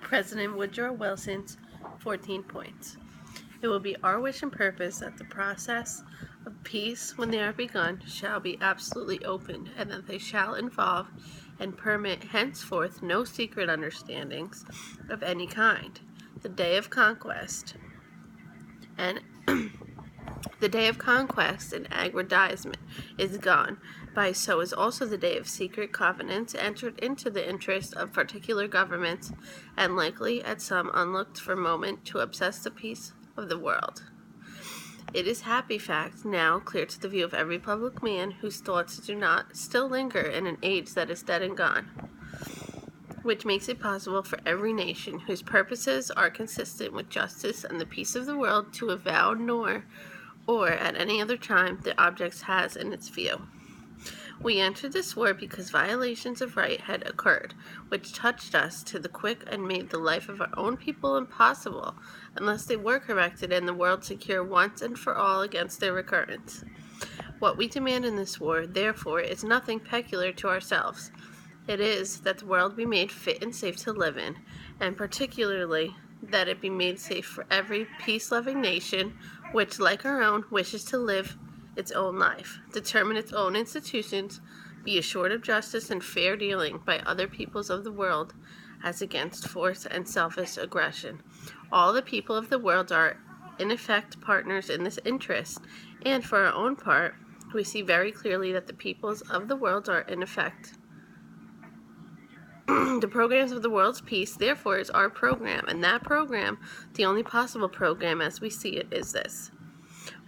President Woodrow Wilson's 14 points. It will be our wish and purpose that the process of peace, when they are begun, shall be absolutely open, and that they shall involve and permit henceforth no secret understandings of any kind. The day of conquest and the day of conquest and aggrandizement is gone by, so is also the day of secret covenants entered into the interest of particular governments, and likely at some unlooked for moment to obsess the peace of the world. It is happy fact now clear to the view of every public man whose thoughts do not still linger in an age that is dead and gone, which makes it possible for every nation whose purposes are consistent with justice and the peace of the world to avow nor or at any other time the objects has in its view. We entered this war because violations of right had occurred, which touched us to the quick and made the life of our own people impossible, unless they were corrected and the world secure once and for all against their recurrence. What we demand in this war, therefore, is nothing peculiar to ourselves. It is that the world be made fit and safe to live in, and particularly that it be made safe for every peace-loving nation which, like our own, wishes to live its own life, determine its own institutions, be assured of justice and fair dealing by other peoples of the world as against force and selfish aggression. All the people of the world are, in effect, partners in this interest, and for our own part, we see very clearly that the peoples of the world are, in effect, the programs of the world's peace, therefore, is our program, and that program, the only possible program as we see it, is this.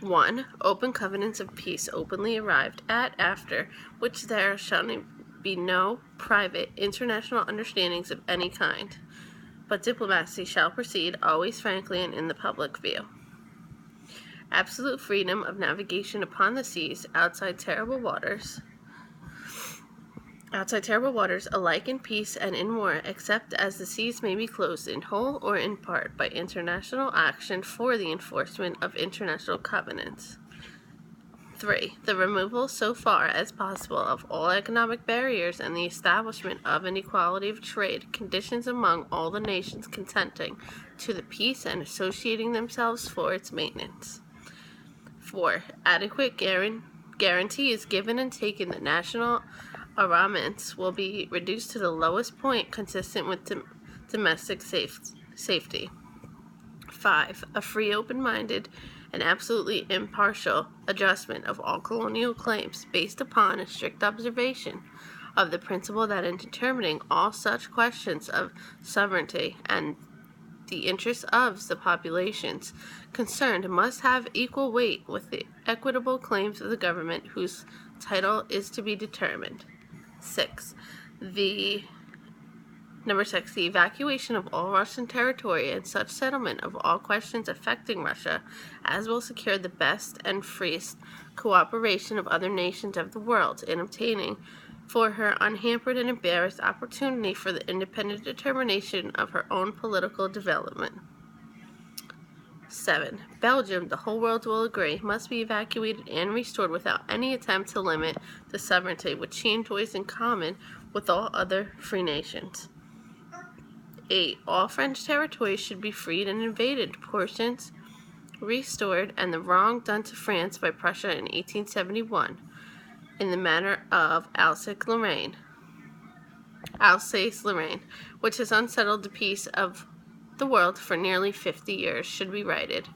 1. Open covenants of peace openly arrived at after which there shall be no private international understandings of any kind, but diplomacy shall proceed always frankly and in the public view. Absolute freedom of navigation upon the seas outside terrible waters, alike in peace and in war, except as the seas may be closed in whole or in part by international action for the enforcement of international covenants. 3. The removal, so far as possible, of all economic barriers and the establishment of an equality of trade conditions among all the nations consenting to the peace and associating themselves for its maintenance. 4. Adequate guarantee is given and taken that national armaments will be reduced to the lowest point consistent with domestic safety. 5. A free, open-minded, and absolutely impartial adjustment of all colonial claims based upon a strict observation of the principle that in determining all such questions of sovereignty and the interests of the populations concerned must have equal weight with the equitable claims of the government whose title is to be determined. 6. The evacuation of all Russian territory and such settlement of all questions affecting Russia as will secure the best and freest cooperation of other nations of the world in obtaining for her unhampered and embarrassed opportunity for the independent determination of her own political development. 7. Belgium, the whole world will agree, must be evacuated and restored without any attempt to limit the sovereignty which she enjoys in common with all other free nations. 8. All French territories should be freed and invaded, portions restored, and the wrong done to France by Prussia in 1871 in the matter of Alsace-Lorraine, which has unsettled the peace of the world for nearly 50 years, should be righted.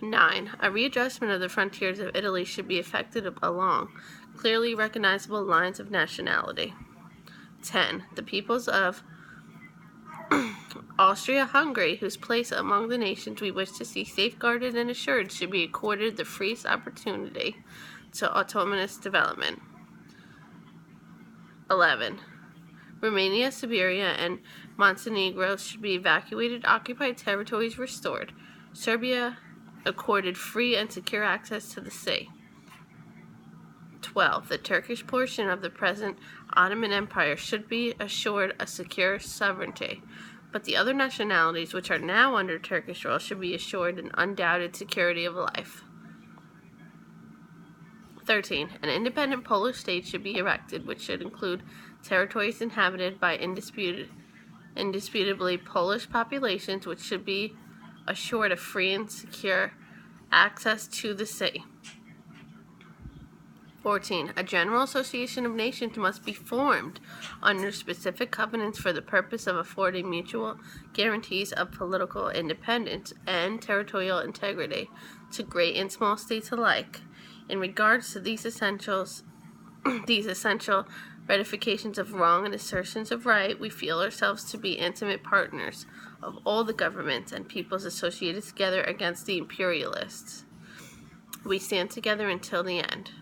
9. A readjustment of the frontiers of Italy should be effected along clearly recognizable lines of nationality. 10. The peoples of Austria-Hungary, whose place among the nations we wish to see safeguarded and assured, should be accorded the freest opportunity to autonomous development. 11. Romania, Siberia, and Montenegro should be evacuated, occupied territories restored. Serbia accorded free and secure access to the sea. 12. The Turkish portion of the present Ottoman Empire should be assured a secure sovereignty, but the other nationalities which are now under Turkish rule should be assured an undoubted security of life. 13. An independent Polish state should be erected, which should include territories inhabited by indisputed indisputably Polish populations, which should be assured of free and secure access to the sea. 14. A general association of nations must be formed under specific covenants for the purpose of affording mutual guarantees of political independence and territorial integrity to great and small states alike. In regards to these essential ratifications of wrong and assertions of right, we feel ourselves to be intimate partners of all the governments and peoples associated together against the imperialists. We stand together until the end.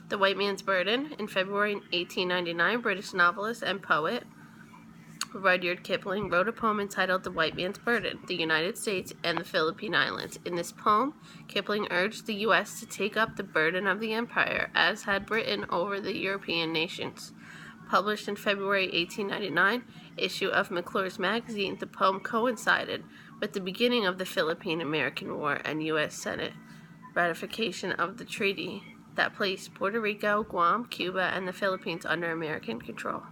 The White Man's Burden. In February 1899, British novelist and poet Rudyard Kipling wrote a poem entitled The White Man's Burden, the United States and the Philippine Islands. In this poem, Kipling urged the U.S. to take up the burden of the empire, as had Britain over the European nations. Published in February 1899 issue of McClure's magazine, the poem coincided with the beginning of the Philippine-American War and U.S. Senate ratification of the treaty that placed Puerto Rico, Guam, Cuba, and the Philippines under American control.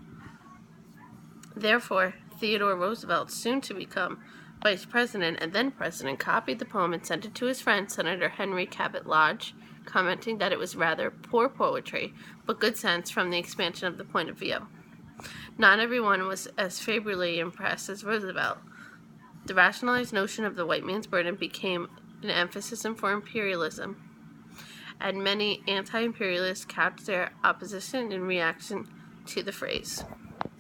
Therefore, Theodore Roosevelt, soon to become Vice President and then President, copied the poem and sent it to his friend, Senator Henry Cabot Lodge, commenting that it was rather poor poetry, but good sense from the expansion of the point of view. Not everyone was as favorably impressed as Roosevelt. The rationalized notion of the white man's burden became an emphasis for imperialism, and many anti-imperialists couched their opposition in reaction to the phrase.